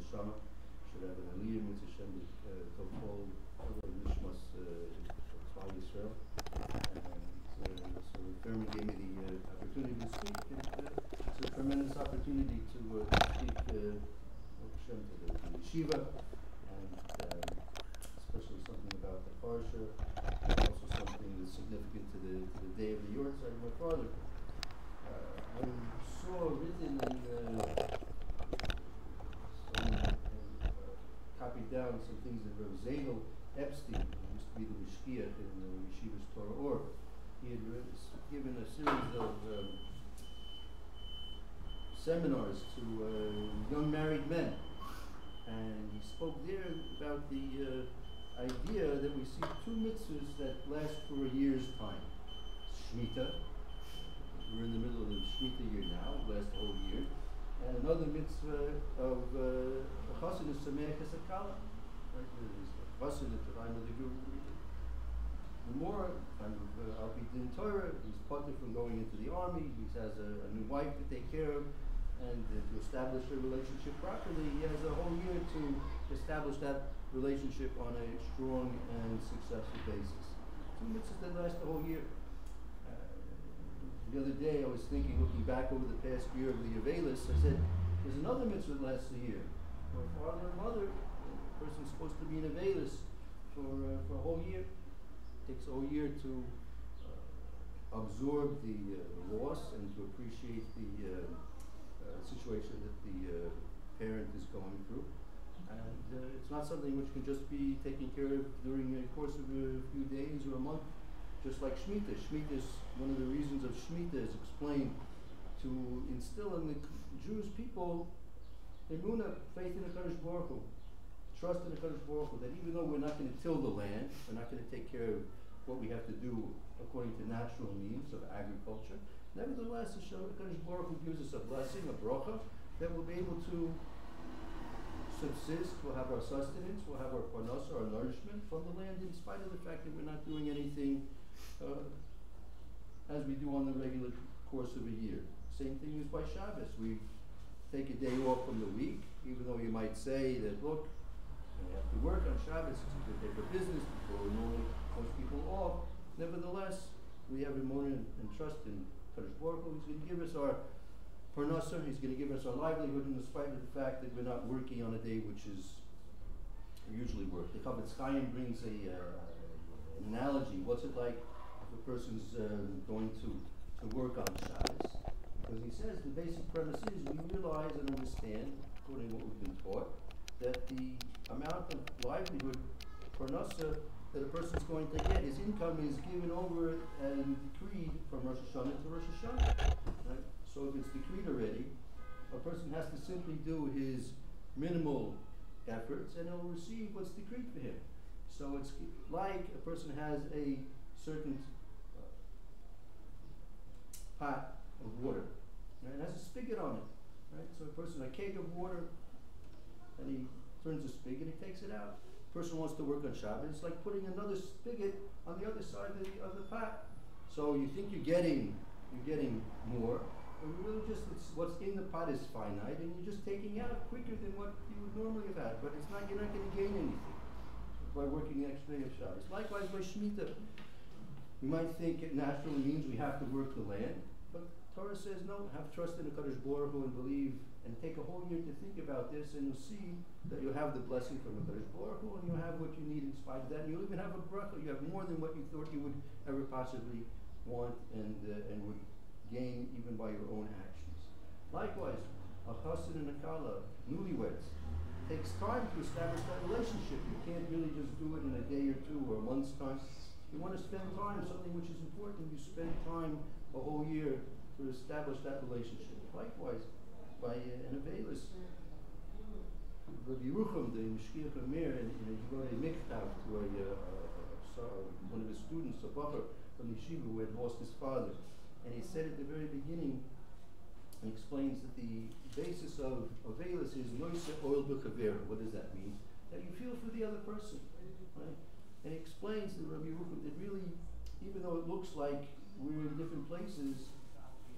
Hashanah. Should have an Aliyah Mitzvah Shem Topol Nishmas Tzvah Yisrael. And so the firm gave me the opportunity to speak. And, it's a tremendous opportunity to speak Shem to the yeshiva, and especially something about the parsha, and also something that's significant to the day of the Yortzeit of my father. I saw written in copied down some things that Rav Zadel Epstein, who used to be the Mishkiach in the Yeshiva's Torah Or, he had given a series of seminars to young married men, and he spoke there about the idea that we see two mitzvahs that last for a year's time. Shemitah, we're in the middle of the Shemitah year now, last the whole year, and another mitzvah of Chassidus Sameach Esakala. Chassid at the time of the Guru. The more Al Pi Din Torah, he's parted from going into the army, he has a new wife to take care of, and to establish a relationship properly, he has a whole year to establish that relationship on a strong and successful basis. Two mitzvahs that last the whole year. The other day I was thinking, looking back over the past year of the Avelis, I said, there's another mitzvah that lasts a year. For a father and mother, the person's supposed to be in Avelis for a whole year. It takes a whole year to absorb the loss and to appreciate the situation that the parent is going through. And it's not something which can just be taken care of during the course of a few days or a month. Just like Shemitah. Shemitah is one of the reasons of Shemitah is explained to instill in the Jewish people emunah, faith in the Kadosh Baruch Hu, trust in the Kadosh Baruch Hu, that even though we're not going to till the land, we're not going to take care of what we have to do according to natural means of agriculture, nevertheless, the Kadosh Baruch Hu gives us a blessing, a bracha, that we'll be able to subsist, we'll have our sustenance, we'll have our parnasa, our nourishment from the land, in spite of the fact that we're not doing anything as we do on the regular course of a year. Same thing is by Shabbos. We take a day off from the week, even though you might say that, look, you have to work on Shabbos, it's a good day for business, before normally most people off. Nevertheless, we have emunah and trust in Kadosh Baruch Hu. He's going to give us our parnasa, he's going to give us our livelihood, in spite of the fact that we're not working on a day which is usually work. The Chavetz Chaim brings an analogy. What's it like if a person's going to work on Shabbos? Because he says the basic premise is we realize and understand, according to what we've been taught, that the amount of livelihood, parnasa, that a person's going to get, his income is given over and decreed from Rosh Hashanah to Rosh Hashanah. Right? So if it's decreed already, a person has to simply do his minimal efforts and he'll receive what's decreed for him. So it's like a person has a certain pot of water, right? It has a spigot on it, right? So a person, a keg of water, and he turns the spigot, he takes it out. Person wants to work on Shabbos, it's like putting another spigot on the other side of the pot. So you think you're getting more, but really just what's in the pot is finite, and you're just taking out quicker than what you would normally have had. But it's not, you're not going to gain anything by working the extra day of Shabbos. Likewise by Shemitah, you might think it naturally means we have to work the land, but Torah says no. Have trust in the Kadosh Baruch Hu and believe, and take a whole year to think about this, and you'll see that you'll have the blessing from the Kadosh Baruch Hu, and you'll have what you need in spite of that. And you'll even have a bracha. You have more than what you thought you would ever possibly want and would gain even by your own actions. Likewise, a chassid and a kala, newlyweds, takes time to establish that relationship. You can't really just do it in a day or two or a month's time. You want to spend time, something which is important, you spend time a whole year to establish that relationship. Likewise, by an Avelis, Rabbi Yerucham, the Mishkiach Amir, and he wrote a miktav to one of his students, a bacher from Yeshiva, who had lost his father. And he said at the very beginning, he explains that the basis of Avelis is noise oil b'chavera. What does that mean? That you feel for the other person, right? And he explains to Rabbi Yerucham that really, even though it looks like we're in different places,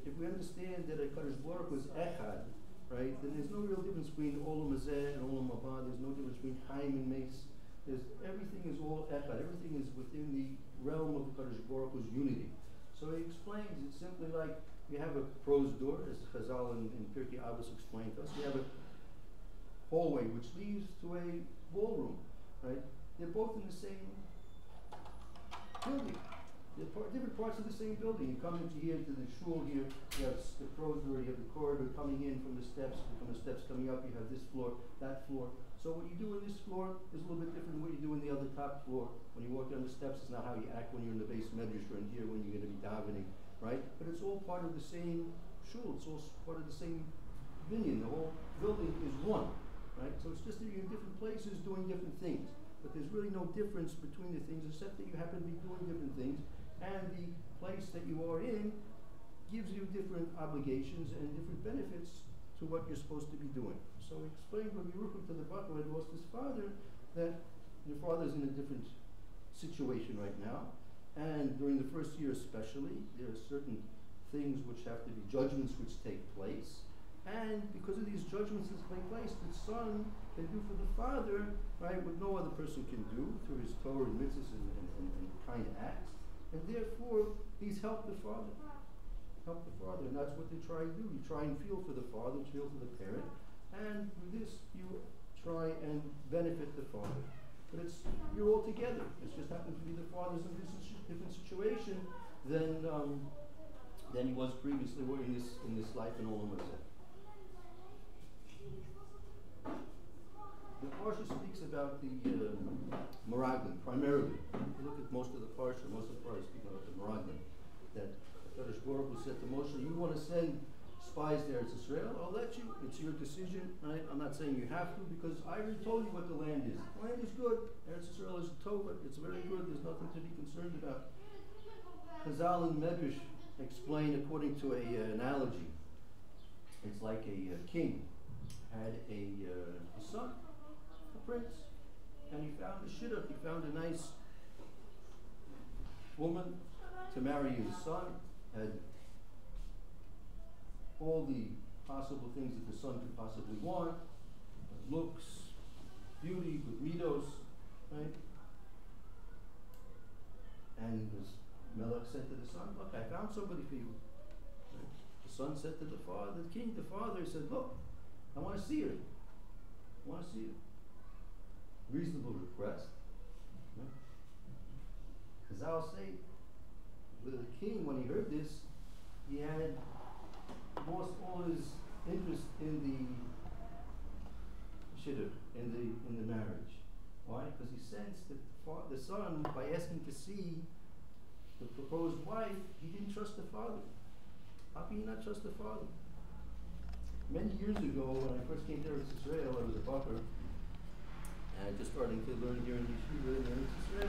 if we understand that a Kadosh Baruch Hu is echad, right? Then there's no real difference between Olam Hazeh and Olam Haba. There's no difference between Chaim and Mace. Everything is all Echad. Everything is within the realm of the Kadosh Baruch Hu's unity. So he explains, it's simply like you have a prose door, as Chazal in Pirkei Avos explained to us. You have a hallway which leads to a ballroom, right? They're both in the same building. They're different parts of the same building. You come into here to the shul here, you have the prose door, you have the corridor coming in from the steps coming up, you have this floor, that floor. So what you do in this floor is a little bit different than what you do in the other top floor. When you walk down the steps, it's not how you act when you're in the base medrash or in here when you're going to be davening, right? But it's all part of the same shul. It's all part of the same binyan. The whole building is one, right? So it's just that you're in different places doing different things. But there's really no difference between the things except that you happen to be doing different things, and the place that you are in gives you different obligations and different benefits to what you're supposed to be doing. So he explained when Yerucham to the Bachar who had lost his father that your father's in a different situation right now, and during the first year especially, there are certain things which have to be judgments which take place, and because of these judgments that take place, the son can do for the father, right, what no other person can do through his Torah and mitzvahs and kind acts, and therefore he's helped the father. And that's what they try to do. You try and feel for the father, feel for the parent, and through this you try and benefit the father. But you're all together. It just happens to be the father's in this different situation than he was previously or in this life in Olam Hazeh. The Parsha speaks about the Meraglim, primarily. If you look at most of the Parsha speak about the Meraglim, that Kadosh Baruch Hu said to Moshe, you want to send spies there to Israel? I'll let you. It's your decision. Right? I'm not saying you have to, because I already told you what the land is. The land is good. Eretz Israel is Tova. It's very good. There's nothing to be concerned about. Chazal and Medrash explain according to an analogy. It's like a king had a son, a prince, and he found a shidduch. He found a nice woman to marry his son, had all the possible things that the son could possibly want, looks, beauty, good midos, right? And Melech said to the son, look, I found somebody for you. Right? The son said to the father, the father said, look, I want to see her. I want to see her. Reasonable request. Right? Chazal say, the king, when he heard this, he had lost all his interest in the shidduch, in the marriage. Why? Because he sensed that the son, by asking to see the proposed wife, he didn't trust the father. How can he not trust the father? Many years ago, when I first came to Eretz Israel, I was a bacher, and just starting to learn here in Yeshiva in Eretz Israel.